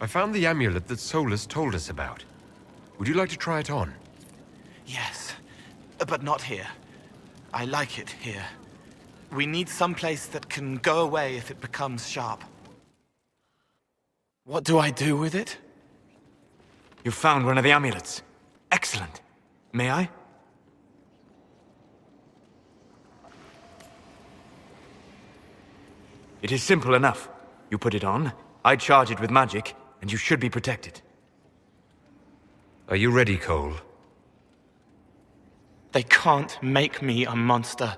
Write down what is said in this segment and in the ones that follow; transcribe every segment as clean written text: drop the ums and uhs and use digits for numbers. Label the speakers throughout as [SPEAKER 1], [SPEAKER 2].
[SPEAKER 1] I found the amulet that Solus told us about. Would you like to try it on?
[SPEAKER 2] Yes, but not here. I like it here. We need someplace that can go away if it becomes sharp. What do I do with it?
[SPEAKER 3] You found one of the amulets. Excellent. May I? It is simple enough. You put it on, I charge it with magic, and you should be protected.
[SPEAKER 1] Are you ready, Cole?
[SPEAKER 2] They can't make me a monster.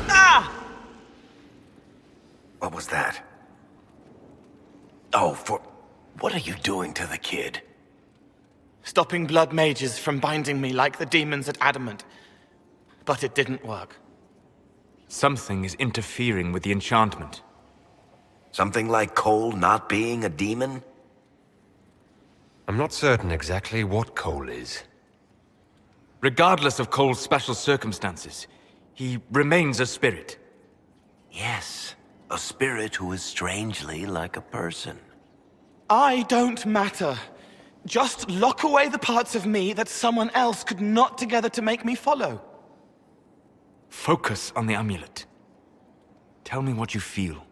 [SPEAKER 2] Ah!
[SPEAKER 4] What was that? Oh, what are you doing to the kid?
[SPEAKER 2] Stopping blood mages from binding me like the demons at Adamant. But it didn't work.
[SPEAKER 3] Something is interfering with the enchantment.
[SPEAKER 4] Something like Cole not being a demon?
[SPEAKER 1] I'm not certain exactly what Cole is.
[SPEAKER 3] Regardless of Cole's special circumstances, he remains a spirit.
[SPEAKER 4] Yes, a spirit who is strangely like a person.
[SPEAKER 2] I don't matter. Just lock away the parts of me that someone else could knot together to make me follow.
[SPEAKER 3] Focus on the amulet. Tell me what you feel.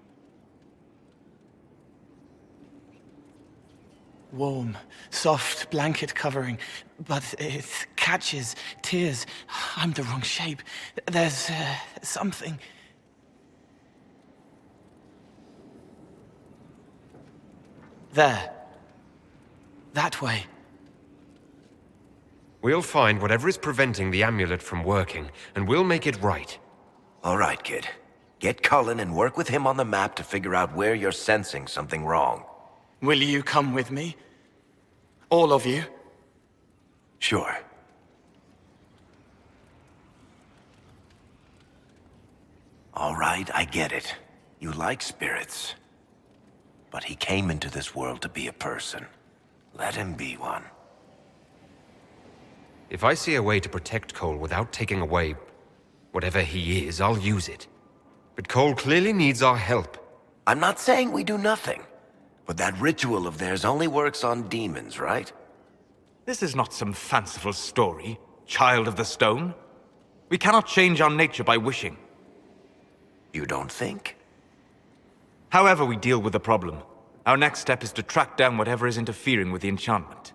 [SPEAKER 2] Warm, soft blanket covering, but it catches tears. I'm the wrong shape. There's something. There. That way.
[SPEAKER 1] We'll find whatever is preventing the amulet from working, and we'll make it right.
[SPEAKER 4] All right, kid. Get Cullen and work with him on the map to figure out where you're sensing something wrong.
[SPEAKER 2] Will you come with me? All of you?
[SPEAKER 4] Sure. All right, I get it. You like spirits. But he came into this world to be a person. Let him be one.
[SPEAKER 1] If I see a way to protect Cole without taking away whatever he is, I'll use it. But Cole clearly needs our help.
[SPEAKER 4] I'm not saying we do nothing. But that ritual of theirs only works on demons, right?
[SPEAKER 3] This is not some fanciful story, child of the stone. We cannot change our nature by wishing.
[SPEAKER 4] You don't think?
[SPEAKER 3] However we deal with the problem, our next step is to track down whatever is interfering with the enchantment.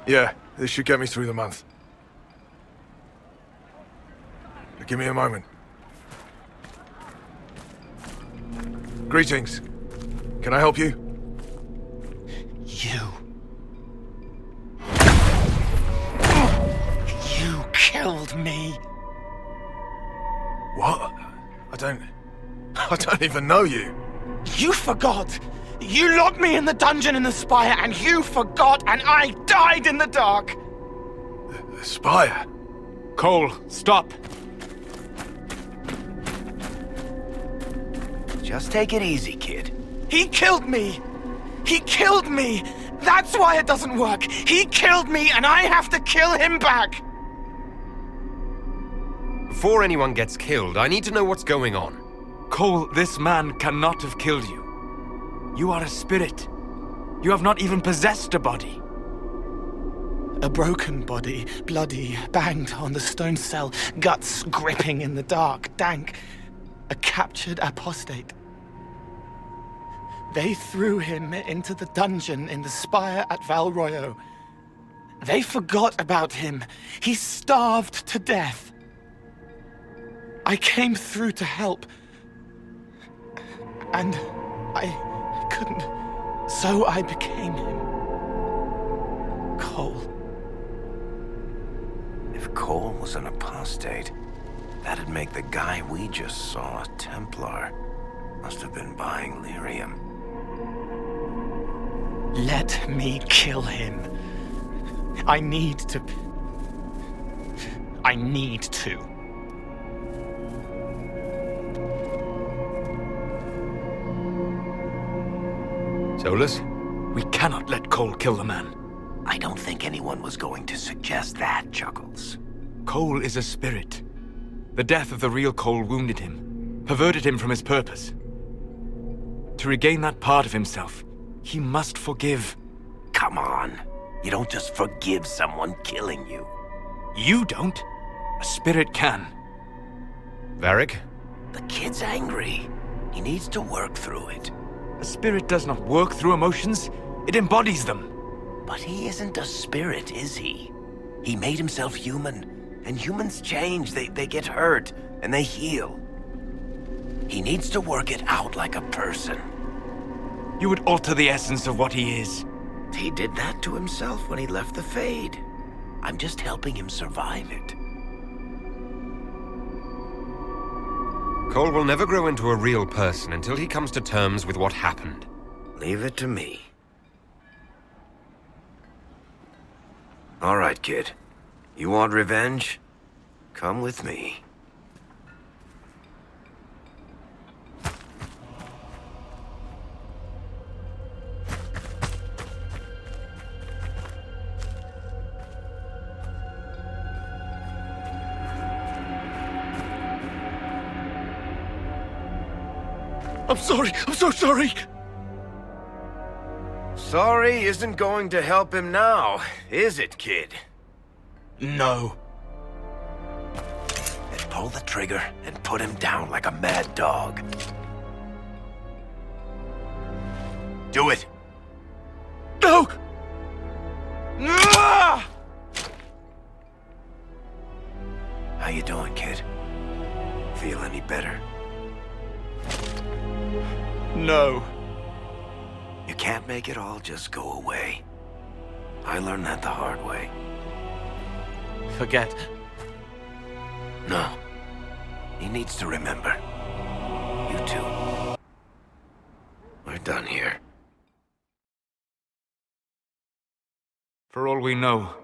[SPEAKER 5] Yeah, this should get me through the month. Give me a moment. Greetings. Can I help you?
[SPEAKER 2] You killed me.
[SPEAKER 5] What? I don't even know you.
[SPEAKER 2] You forgot. You locked me in the dungeon in the spire, and you forgot, and I died in the dark.
[SPEAKER 5] The spire?
[SPEAKER 3] Cole, stop!
[SPEAKER 4] Just take it easy, kid.
[SPEAKER 2] He killed me. He killed me. That's why it doesn't work. He killed me, and I have to kill him back.
[SPEAKER 1] Before anyone gets killed, I need to know what's going on.
[SPEAKER 3] Cole, this man cannot have killed you. You are a spirit. You have not even possessed a body.
[SPEAKER 2] A broken body, bloody, banged on the stone cell, guts gripping in the dark, dank. A captured apostate. They threw him into the dungeon in the spire at Val Royeaux. They forgot about him. He starved to death. I came through to help. And I couldn't. So I became him. Cole.
[SPEAKER 4] If Cole was an apostate, that'd make the guy we just saw a Templar. Must have been buying lyrium.
[SPEAKER 2] Let me kill him. I need to.
[SPEAKER 1] Solus?
[SPEAKER 3] We cannot let Cole kill the man.
[SPEAKER 4] I don't think anyone was going to suggest that, Chuckles.
[SPEAKER 3] Cole is a spirit. The death of the real Cole wounded him, perverted him from his purpose. To regain that part of himself, he must forgive.
[SPEAKER 4] Come on. You don't just forgive someone killing you.
[SPEAKER 3] You don't. A spirit can.
[SPEAKER 1] Varric?
[SPEAKER 4] The kid's angry. He needs to work through it.
[SPEAKER 3] A spirit does not work through emotions, it embodies them.
[SPEAKER 4] But he isn't a spirit, is he? He made himself human, and humans change. They get hurt, and they heal. He needs to work it out like a person.
[SPEAKER 3] You would alter the essence of what he is.
[SPEAKER 4] He did that to himself when he left the Fade. I'm just helping him survive it.
[SPEAKER 1] Cole will never grow into a real person until he comes to terms with what happened.
[SPEAKER 4] Leave it to me. All right, kid. You want revenge? Come with me.
[SPEAKER 2] I'm sorry. I'm so sorry.
[SPEAKER 4] Sorry isn't going to help him now, is it, kid?
[SPEAKER 2] No.
[SPEAKER 4] Then pull the trigger and put him down like a mad dog. Do it!
[SPEAKER 2] No! Ah!
[SPEAKER 4] How you doing, kid? Feel any better?
[SPEAKER 2] No.
[SPEAKER 4] You can't make it all just go away. I learned that the hard way.
[SPEAKER 2] Forget.
[SPEAKER 4] No. He needs to remember. You too. We're done here.
[SPEAKER 3] For all we know,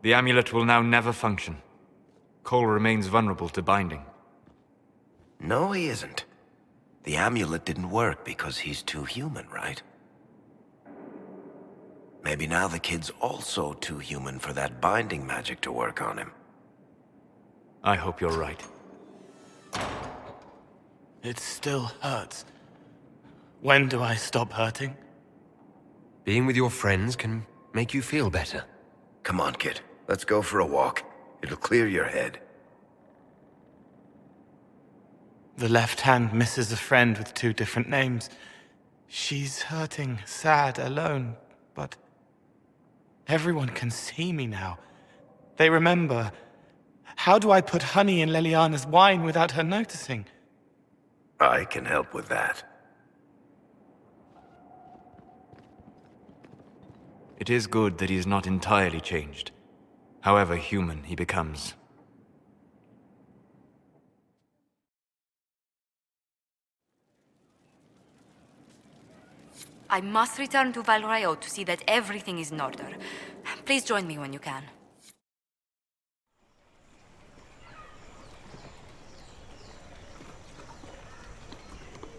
[SPEAKER 3] the amulet will now never function. Cole remains vulnerable to binding.
[SPEAKER 4] No, he isn't. The amulet didn't work because he's too human, right? Maybe now the kid's also too human for that binding magic to work on him.
[SPEAKER 3] I hope you're right.
[SPEAKER 2] It still hurts. When do I stop hurting?
[SPEAKER 1] Being with your friends can make you feel better.
[SPEAKER 4] Come on, kid. Let's go for a walk. It'll clear your head.
[SPEAKER 2] The left hand misses a friend with 2 different names. She's hurting, sad, alone, but everyone can see me now. They remember. How do I put honey in Leliana's wine without her noticing?
[SPEAKER 4] I can help with that.
[SPEAKER 3] It is good that he is not entirely changed, however human he becomes.
[SPEAKER 6] I must return to Val Royeaux to see that everything is in order. Please join me when you can.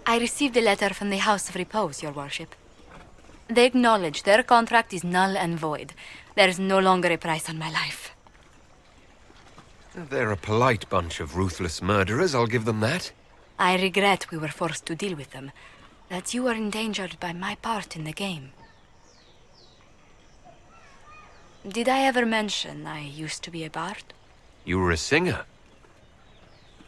[SPEAKER 6] I received a letter from the House of Repose, Your Worship. They acknowledge their contract is null and void. There is no longer a price on my life.
[SPEAKER 1] They're a polite bunch of ruthless murderers, I'll give them that.
[SPEAKER 6] I regret we were forced to deal with them, that you were endangered by my part in the game. Did I ever mention I used to be a bard?
[SPEAKER 1] You were a singer.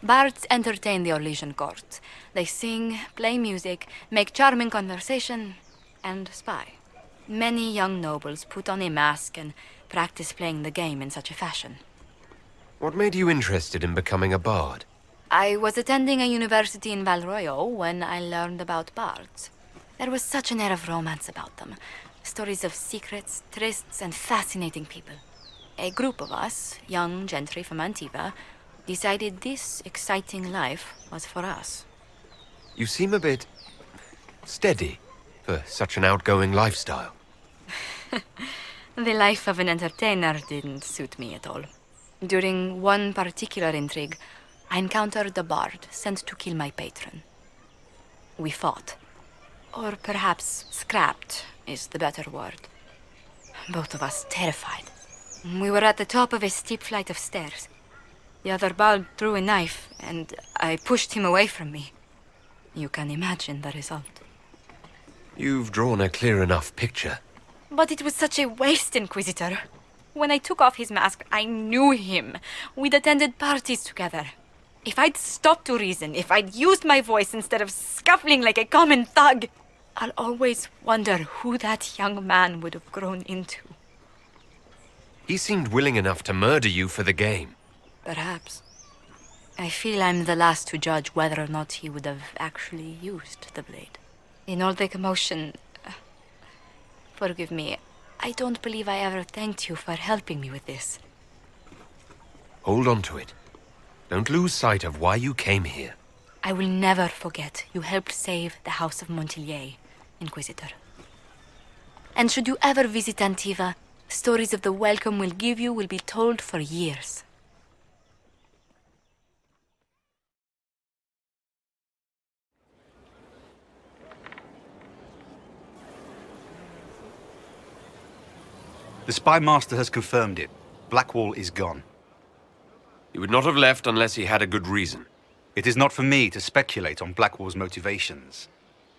[SPEAKER 6] Bards entertain the Orlesian court. They sing, play music, make charming conversation, and spy. Many young nobles put on a mask and practice playing the game in such a fashion.
[SPEAKER 1] What made you interested in becoming a bard?
[SPEAKER 6] I was attending a university in Val Royeaux when I learned about bards. There was such an air of romance about them. Stories of secrets, trysts, and fascinating people. A group of us, young gentry from Antiva, decided this exciting life was for us.
[SPEAKER 1] You seem a bit steady for such an outgoing lifestyle.
[SPEAKER 6] The life of an entertainer didn't suit me at all. During one particular intrigue, I encountered a bard sent to kill my patron. We fought. Or perhaps scrapped is the better word. Both of us terrified. We were at the top of a steep flight of stairs. The other Bal drew a knife, and I pushed him away from me. You can imagine the result.
[SPEAKER 1] You've drawn a clear enough picture.
[SPEAKER 6] But it was such a waste, Inquisitor. When I took off his mask, I knew him. We'd attended parties together. If I'd stopped to reason, if I'd used my voice instead of scuffling like a common thug, I'll always wonder who that young man would have grown into.
[SPEAKER 1] He seemed willing enough to murder you for the game.
[SPEAKER 6] Perhaps. I feel I'm the last to judge whether or not he would have actually used the blade. In all the commotion... forgive me, I don't believe I ever thanked you for helping me with this.
[SPEAKER 1] Hold on to it. Don't lose sight of why you came here.
[SPEAKER 6] I will never forget you helped save the House of Montilyet, Inquisitor. And should you ever visit Antiva, stories of the welcome we'll give you will be told for years.
[SPEAKER 7] The Spy Master has confirmed it. Blackwall is gone.
[SPEAKER 1] He would not have left unless he had a good reason.
[SPEAKER 7] It is not for me to speculate on Blackwall's motivations.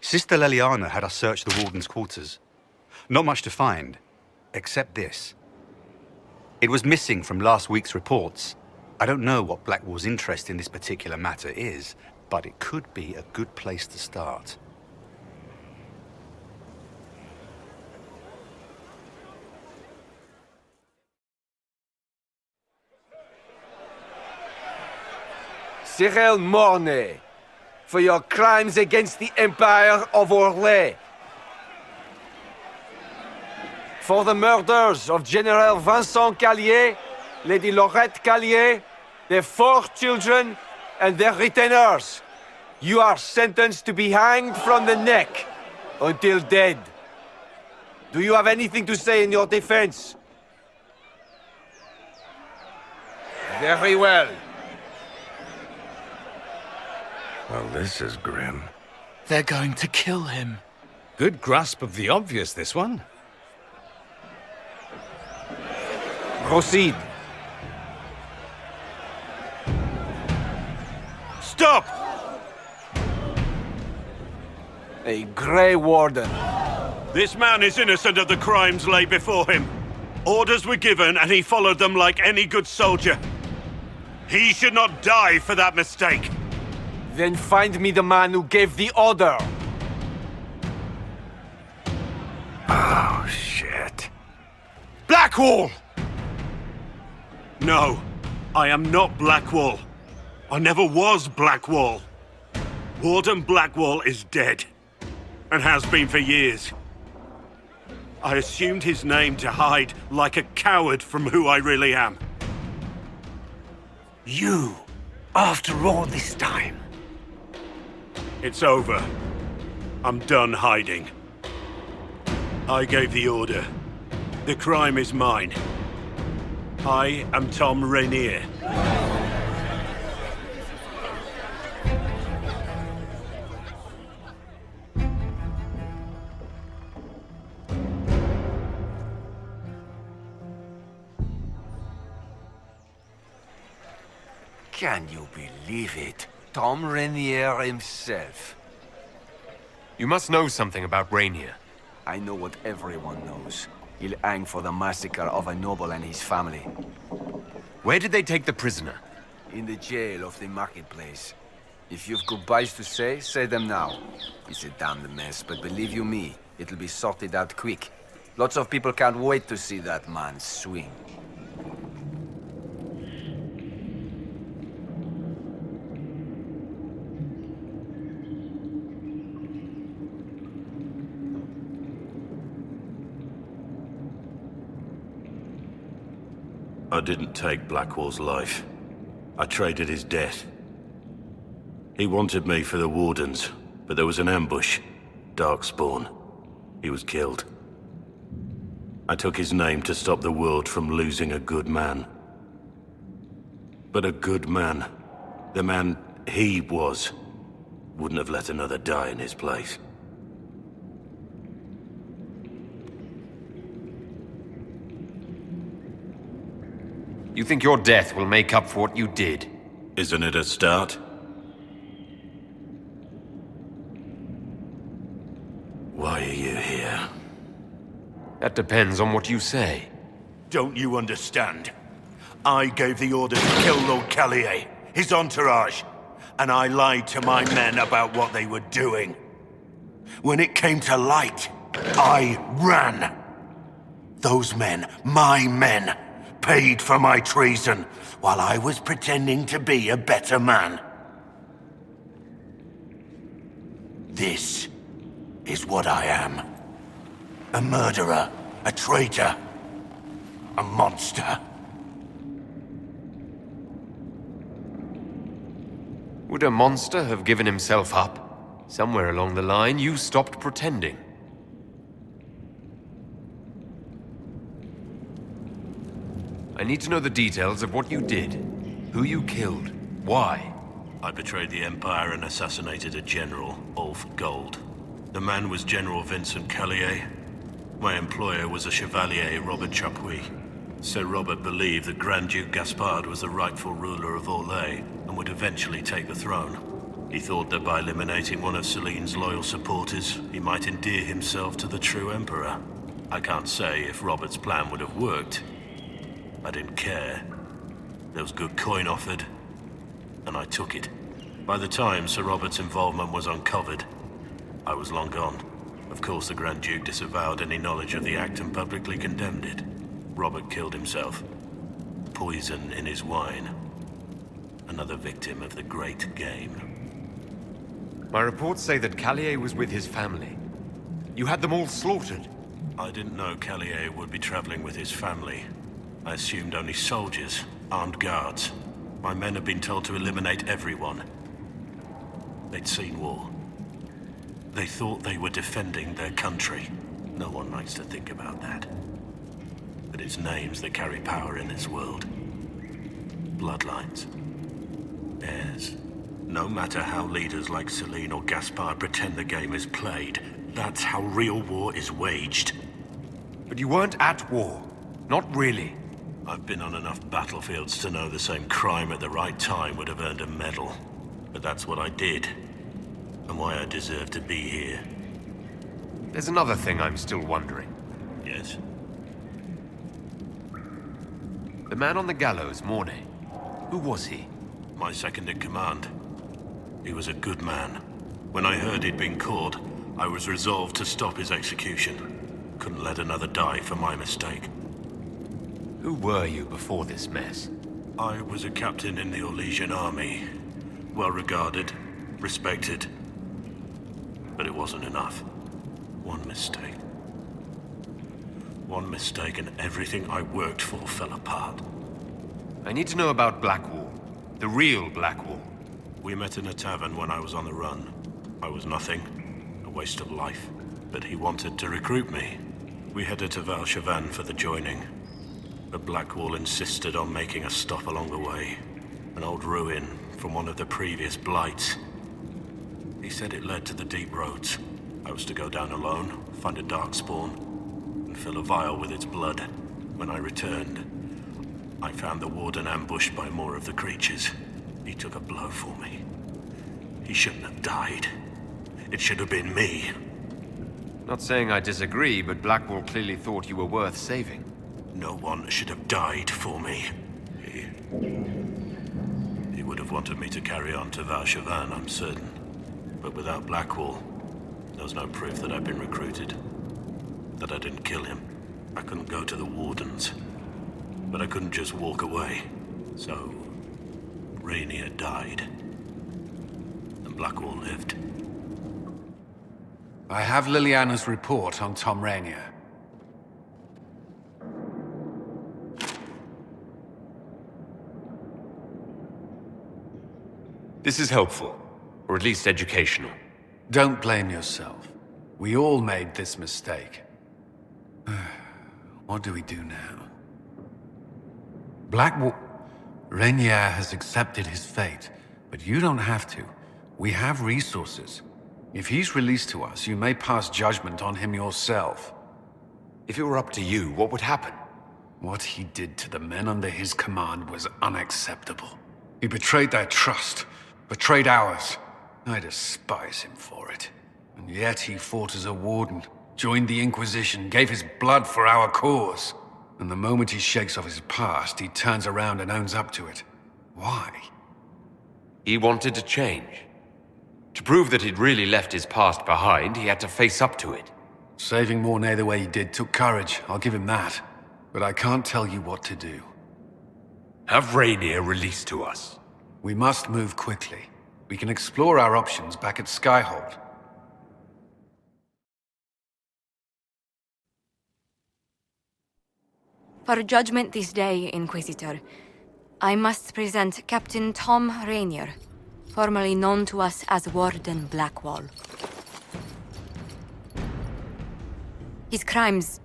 [SPEAKER 7] Sister Leliana had us search the Warden's quarters. Not much to find, except this. It was missing from last week's reports. I don't know what Blackwall's interest in this particular matter is, but it could be a good place to start.
[SPEAKER 8] Cyril Mornay, for your crimes against the Empire of Orlais. For the murders of General Vincent Callier, Lady Laurette Callier, their 4 children, and their retainers. You are sentenced to be hanged from the neck until dead. Do you have anything to say in your defense? Very well.
[SPEAKER 5] Well, this is grim.
[SPEAKER 2] They're going to kill him.
[SPEAKER 9] Good grasp of the obvious, this one.
[SPEAKER 8] Proceed.
[SPEAKER 9] Stop!
[SPEAKER 8] A Grey Warden.
[SPEAKER 9] This man is innocent of the crimes laid before him. Orders were given and he followed them like any good soldier. He should not die for that mistake.
[SPEAKER 8] Then find me the man who gave the order.
[SPEAKER 5] Oh, shit.
[SPEAKER 9] Blackwall! No, I am not Blackwall. I never was Blackwall. Warden Blackwall is dead, and has been for years. I assumed his name to hide like a coward from who I really am.
[SPEAKER 4] You, after all this time.
[SPEAKER 9] It's over. I'm done hiding. I gave the order. The crime is mine. I am Tom Rainier.
[SPEAKER 4] Can you believe it? Tom Rainier himself.
[SPEAKER 1] You must know something about Rainier.
[SPEAKER 8] I know what everyone knows. He'll hang for the massacre of a noble and his family.
[SPEAKER 1] Where did they take the prisoner?
[SPEAKER 8] In the jail of the marketplace. If you've goodbyes to say them now. It's a damned mess, but believe you me, it'll be sorted out quick. Lots of people can't wait to see that man swing.
[SPEAKER 10] I didn't take Blackwall's life. I traded his death. He wanted me for the Wardens, but there was an ambush. Darkspawn. He was killed. I took his name to stop the world from losing a good man. But a good man, the man he was, wouldn't have let another die in his place.
[SPEAKER 1] You think your death will make up for what you did?
[SPEAKER 10] Isn't it a start? Why are you here?
[SPEAKER 1] That depends on what you say.
[SPEAKER 9] Don't you understand? I gave the order to kill Lord Callier, his entourage, and I lied to my men about what they were doing. When it came to light, I ran. Those men, my men, paid for my treason, while I was pretending to be a better man. This is what I am. A murderer, a traitor, a monster.
[SPEAKER 1] Would a monster have given himself up? Somewhere along the line, you stopped pretending. I need to know the details of what you did. Who you killed. Why?
[SPEAKER 10] I betrayed the Empire and assassinated a general, all for gold. The man was General Vincent Callier. My employer was a Chevalier, Robert Chapuis. Sir Robert believed that Grand Duke Gaspard was the rightful ruler of Orlais and would eventually take the throne. He thought that by eliminating one of Celine's loyal supporters, he might endear himself to the true Emperor. I can't say if Robert's plan would have worked. I didn't care. There was good coin offered, and I took it. By the time Sir Robert's involvement was uncovered, I was long gone. Of course, the Grand Duke disavowed any knowledge of the act and publicly condemned it. Robert killed himself. Poison in his wine. Another victim of the great game.
[SPEAKER 1] My reports say that Callier was with his family. You had them all slaughtered.
[SPEAKER 10] I didn't know Callier would be traveling with his family. I assumed only soldiers, armed guards. My men had been told to eliminate everyone. They'd seen war. They thought they were defending their country. No one likes to think about that. But it's names that carry power in this world. Bloodlines. Heirs. No matter how leaders like Celine or Gaspard pretend the game is played, that's how real war is waged.
[SPEAKER 1] But you weren't at war. Not really.
[SPEAKER 10] I've been on enough battlefields to know the same crime at the right time would have earned a medal. But that's what I did. And why I deserve to be here.
[SPEAKER 1] There's another thing I'm still wondering.
[SPEAKER 10] Yes?
[SPEAKER 1] The man on the gallows, Mornay. Who was he?
[SPEAKER 10] My second in command. He was a good man. When I heard he'd been caught, I was resolved to stop his execution. Couldn't let another die for my mistake.
[SPEAKER 1] Who were you before this mess?
[SPEAKER 10] I was a captain in the Orlesian army. Well regarded, respected. But it wasn't enough. One mistake. One mistake and everything I worked for fell apart.
[SPEAKER 1] I need to know about Blackwall. The real Blackwall.
[SPEAKER 10] We met in a tavern when I was on the run. I was nothing. A waste of life. But he wanted to recruit me. We headed to Val for the joining. But Blackwall insisted on making a stop along the way. An old ruin from one of the previous blights. He said it led to the deep roads. I was to go down alone, find a dark spawn, and fill a vial with its blood. When I returned, I found the warden ambushed by more of the creatures. He took a blow for me. He shouldn't have died. It should have been me.
[SPEAKER 1] Not saying I disagree, but Blackwall clearly thought you were worth saving.
[SPEAKER 10] No one should have died for me. He would have wanted me to carry on to Val I'm certain. But without Blackwall, there was no proof that I'd been recruited. That I didn't kill him. I couldn't go to the Wardens. But I couldn't just walk away. So, Rainier died. And Blackwall lived.
[SPEAKER 11] I have Liliana's report on Tom Rainier.
[SPEAKER 1] This is helpful. Or at least educational.
[SPEAKER 11] Don't blame yourself. We all made this mistake. What do we do now? Blackwall... Rainier has accepted his fate, but you don't have to. We have resources. If he's released to us, you may pass judgment on him yourself.
[SPEAKER 1] If it were up to you, what would happen?
[SPEAKER 11] What he did to the men under his command was unacceptable. He betrayed their trust, betrayed ours. I despise him for it. And yet he fought as a warden, joined the Inquisition, gave his blood for our cause. And the moment he shakes off his past, he turns around and owns up to it. Why?
[SPEAKER 1] He wanted to change. To prove that he'd really left his past behind, he had to face up to it.
[SPEAKER 11] Saving Mornay the way he did took courage, I'll give him that. But I can't tell you what to do.
[SPEAKER 1] Have Rainier released to us.
[SPEAKER 11] We must move quickly. We can explore our options back at Skyhold.
[SPEAKER 6] For judgment this day, Inquisitor, I must present Captain Tom Rainier, formerly known to us as Warden Blackwall. His crimes...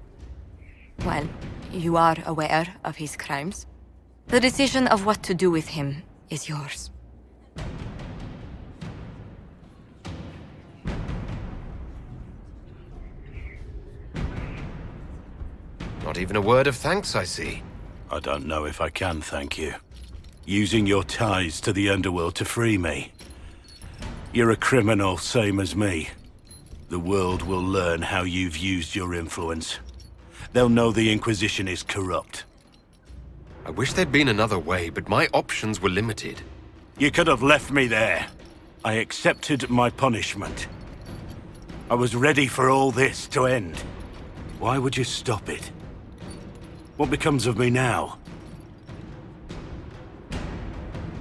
[SPEAKER 6] well, you are aware of his crimes. The decision of what to do with him is yours.
[SPEAKER 1] Not even a word of thanks, I see.
[SPEAKER 10] I don't know if I can thank you. Using your ties to the underworld to free me. You're a criminal, same as me. The world will learn how you've used your influence. They'll know the Inquisition is corrupt.
[SPEAKER 1] I wish there'd been another way, but my options were limited.
[SPEAKER 10] You could have left me there. I accepted my punishment. I was ready for all this to end. Why would you stop it? What becomes of me now?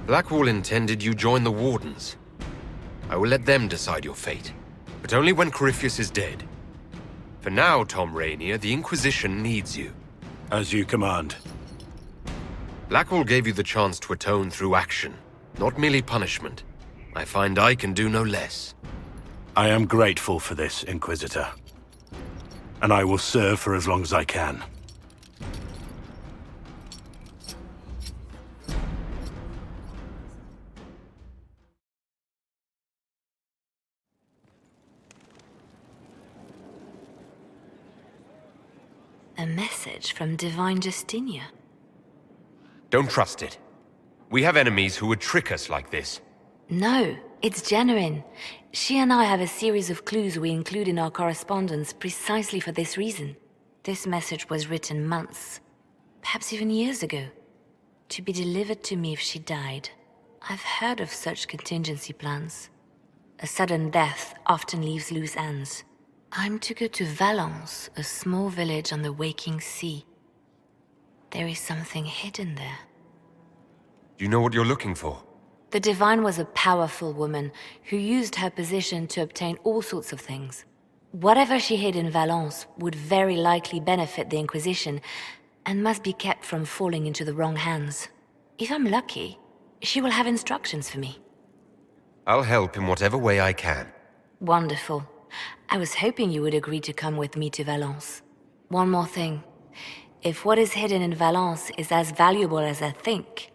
[SPEAKER 1] Blackwall intended you join the Wardens. I will let them decide your fate, but only when Corypheus is dead. For now, Tom Rainier, the Inquisition needs you.
[SPEAKER 10] As you command.
[SPEAKER 1] Blackwall gave you the chance to atone through action, not merely punishment. I find I can do no less.
[SPEAKER 10] I am grateful for this, Inquisitor. And I will serve for as long as I can.
[SPEAKER 6] A message from Divine Justinia.
[SPEAKER 1] Don't trust it. We have enemies who would trick us like this.
[SPEAKER 6] No, it's genuine. She and I have a series of clues we include in our correspondence precisely for this reason. This message was written months, perhaps even years ago, to be delivered to me if she died. I've heard of such contingency plans. A sudden death often leaves loose ends. I'm to go to Valence, a small village on the waking sea. There is something hidden there.
[SPEAKER 1] Do you know what you're looking for?
[SPEAKER 6] The Divine was a powerful woman who used her position to obtain all sorts of things. Whatever she hid in Valence would very likely benefit the Inquisition and must be kept from falling into the wrong hands. If I'm lucky, she will have instructions for me.
[SPEAKER 1] I'll help in whatever way I can.
[SPEAKER 6] Wonderful. I was hoping you would agree to come with me to Valence. One more thing. If what is hidden in Valence is as valuable as I think,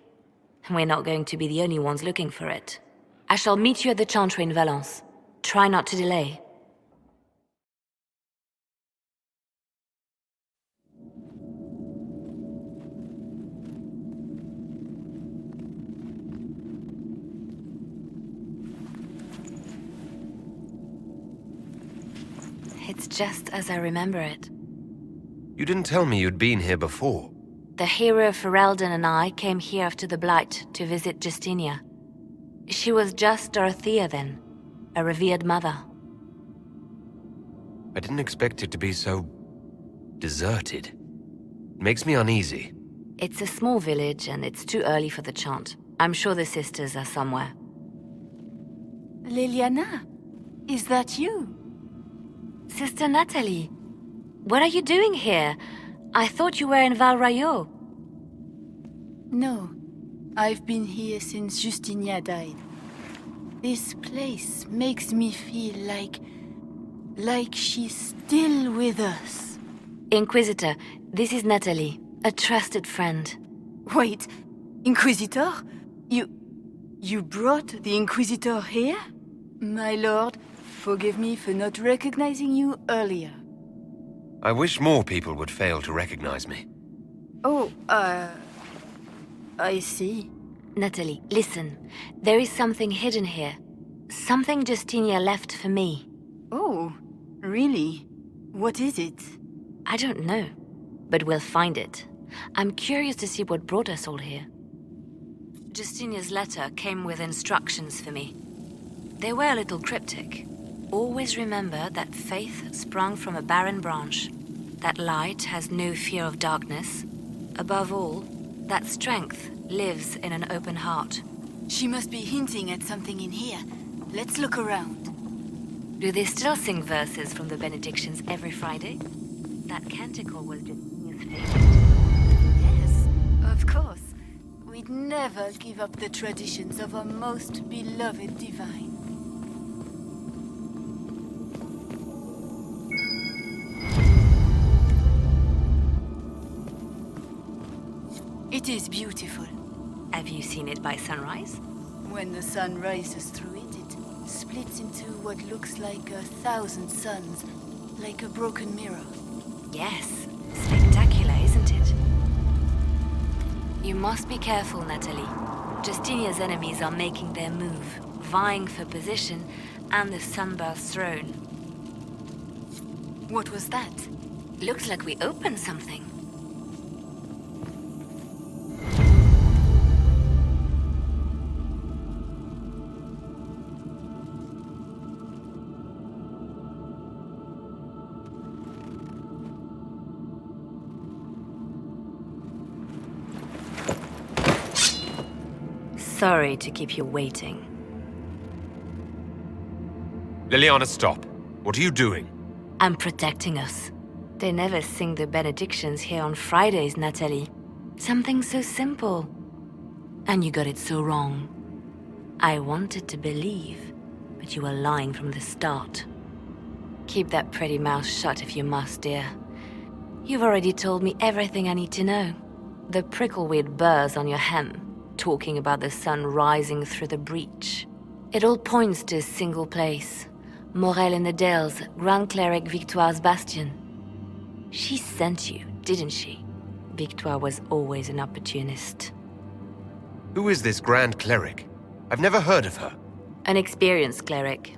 [SPEAKER 6] we're not going to be the only ones looking for it. I shall meet you at the Chantry in Valence. Try not to delay. It's just as I remember it.
[SPEAKER 1] You didn't tell me you'd been here before.
[SPEAKER 6] The hero Ferelden and I came here after the Blight to visit Justinia. She was just Dorothea then, a revered mother.
[SPEAKER 1] I didn't expect it to be so... deserted. It makes me uneasy.
[SPEAKER 6] It's a small village and it's too early for the chant. I'm sure the sisters are somewhere.
[SPEAKER 12] Liliana, is that you?
[SPEAKER 6] Sister Natalie, what are you doing here? I thought you were in Val Royeaux.
[SPEAKER 12] No, I've been here since Justinia died. This place makes me feel like she's still with us.
[SPEAKER 6] Inquisitor, this is Natalie, a trusted friend.
[SPEAKER 12] Wait, Inquisitor? You brought the Inquisitor here? My lord, forgive me for not recognizing you earlier.
[SPEAKER 1] I wish more people would fail to recognize me.
[SPEAKER 12] Oh, I see.
[SPEAKER 13] Natalie, listen. There is something hidden here. Something Justinia left for me.
[SPEAKER 12] Oh, really? What is it?
[SPEAKER 13] I don't know, but we'll find it. I'm curious to see what brought us all here. Justinia's letter came with instructions for me. They were a little cryptic. Always remember that faith sprung from a barren branch, that light has no fear of darkness. Above all, that strength lives in an open heart.
[SPEAKER 12] She must be hinting at something in here. Let's look around.
[SPEAKER 13] Do they still sing verses from the benedictions every Friday? That canticle was Justinia's favorite.
[SPEAKER 12] Yes, of course. We'd never give up the traditions of our most beloved divine. It is beautiful.
[SPEAKER 13] Have you seen it by sunrise?
[SPEAKER 12] When the sun rises through it, it splits into what looks like 1,000 suns, like a broken mirror.
[SPEAKER 13] Yes, spectacular, isn't it? You must be careful, Natalie. Justinia's enemies are making their move, vying for position and the Sunburst throne.
[SPEAKER 12] What was that?
[SPEAKER 13] Looks like we opened something. Sorry to keep you waiting.
[SPEAKER 1] Leliana, stop. What are you doing?
[SPEAKER 13] I'm protecting us. They never sing the benedictions here on Fridays, Natalie. Something so simple. And you got it so wrong. I wanted to believe, but you were lying from the start. Keep that pretty mouth shut if you must, dear. You've already told me everything I need to know. The prickleweed burrs on your hem, talking about the sun rising through the breach. It all points to a single place. Morel in the Dales, Grand Cleric Victoire's bastion. She sent you, didn't she? Victoire was always an opportunist.
[SPEAKER 1] Who is this Grand Cleric? I've never heard of her.
[SPEAKER 13] An experienced cleric.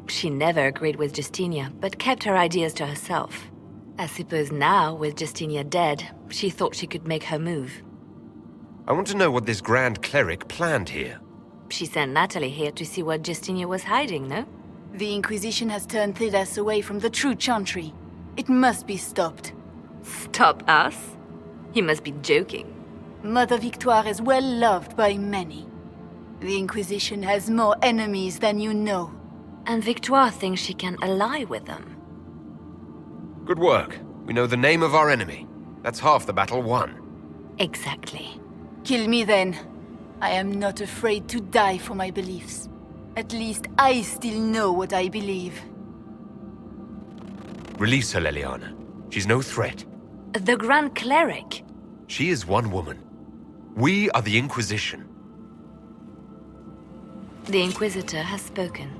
[SPEAKER 13] She never agreed with Justinia, but kept her ideas to herself. I suppose now, with Justinia dead, she thought she could make her move.
[SPEAKER 1] I want to know what this Grand Cleric planned here.
[SPEAKER 13] She sent Natalie here to see what Justinia was hiding, no?
[SPEAKER 12] The Inquisition has turned Thidas away from the true chantry. It must be stopped.
[SPEAKER 13] Stop us? You must be joking.
[SPEAKER 12] Mother Victoire is well loved by many. The Inquisition has more enemies than you know.
[SPEAKER 13] And Victoire thinks she can ally with them.
[SPEAKER 1] Good work. We know the name of our enemy. That's half the battle won.
[SPEAKER 13] Exactly.
[SPEAKER 12] Kill me then. I am not afraid to die for my beliefs. At least I still know what I believe.
[SPEAKER 1] Release her, Leliana. She's no threat.
[SPEAKER 13] The Grand Cleric?
[SPEAKER 1] She is one woman. We are the Inquisition.
[SPEAKER 13] The Inquisitor has spoken.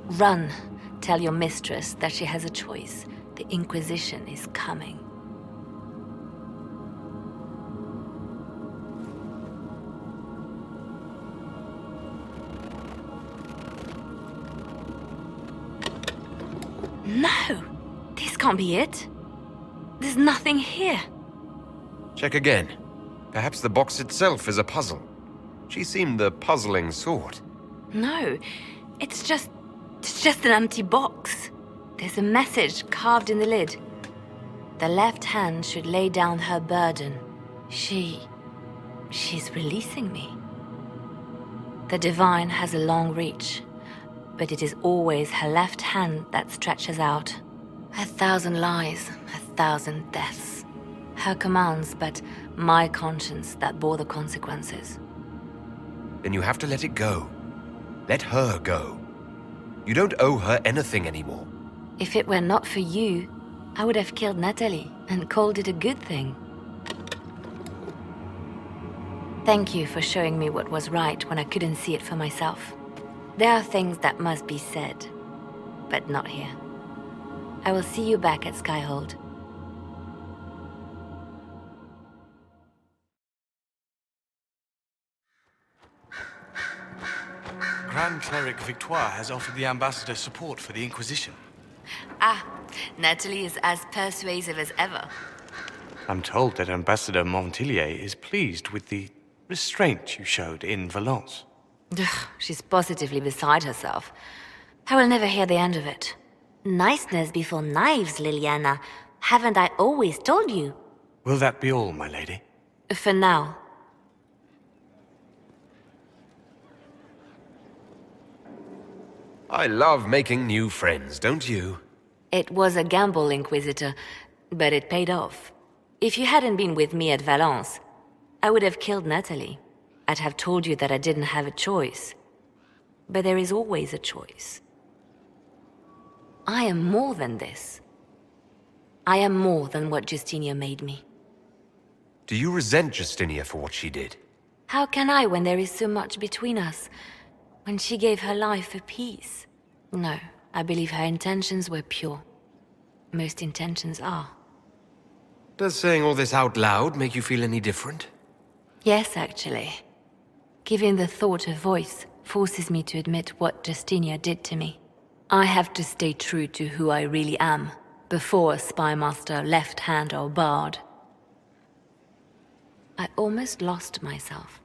[SPEAKER 13] Run. Tell your mistress that she has a choice. The Inquisition is coming. No! This can't be it. There's nothing here.
[SPEAKER 1] Check again. Perhaps the box itself is a puzzle. She seemed the puzzling sort.
[SPEAKER 13] No, it's just an empty box. There's a message carved in the lid. The left hand should lay down her burden. She's releasing me. The divine has a long reach, but it is always her left hand that stretches out. 1,000 lies, 1,000 deaths. Her commands, but my conscience that bore the consequences.
[SPEAKER 1] Then you have to let it go. Let her go. You don't owe her anything anymore.
[SPEAKER 13] If it were not for you, I would have killed Natalie and called it a good thing. Thank you for showing me what was right when I couldn't see it for myself. There are things that must be said, but not here. I will see you back at Skyhold.
[SPEAKER 14] Grand Cleric Victoire has offered the ambassador support for the Inquisition.
[SPEAKER 13] Ah, Natalie is as persuasive as ever.
[SPEAKER 14] I'm told that Ambassador Montillier is pleased with the restraint you showed in Valence.
[SPEAKER 13] Ugh, she's positively beside herself. I will never hear the end of it. Niceness before knives, Liliana. Haven't I always told you?
[SPEAKER 14] Will that be all, my lady?
[SPEAKER 13] For now.
[SPEAKER 1] I love making new friends, don't you?
[SPEAKER 13] It was a gamble, Inquisitor, but it paid off. If you hadn't been with me at Valence, I would have killed Natalie. I'd have told you that I didn't have a choice. But there is always a choice. I am more than this. I am more than what Justinia made me.
[SPEAKER 1] Do you resent Justinia for what she did?
[SPEAKER 13] How can I when there is so much between us? When she gave her life for peace? No, I believe her intentions were pure. Most intentions are.
[SPEAKER 1] Does saying all this out loud make you feel any different?
[SPEAKER 13] Yes, actually. Giving the thought a voice forces me to admit what Justinia did to me. I have to stay true to who I really am, before a spymaster left hand or barred. I almost lost myself.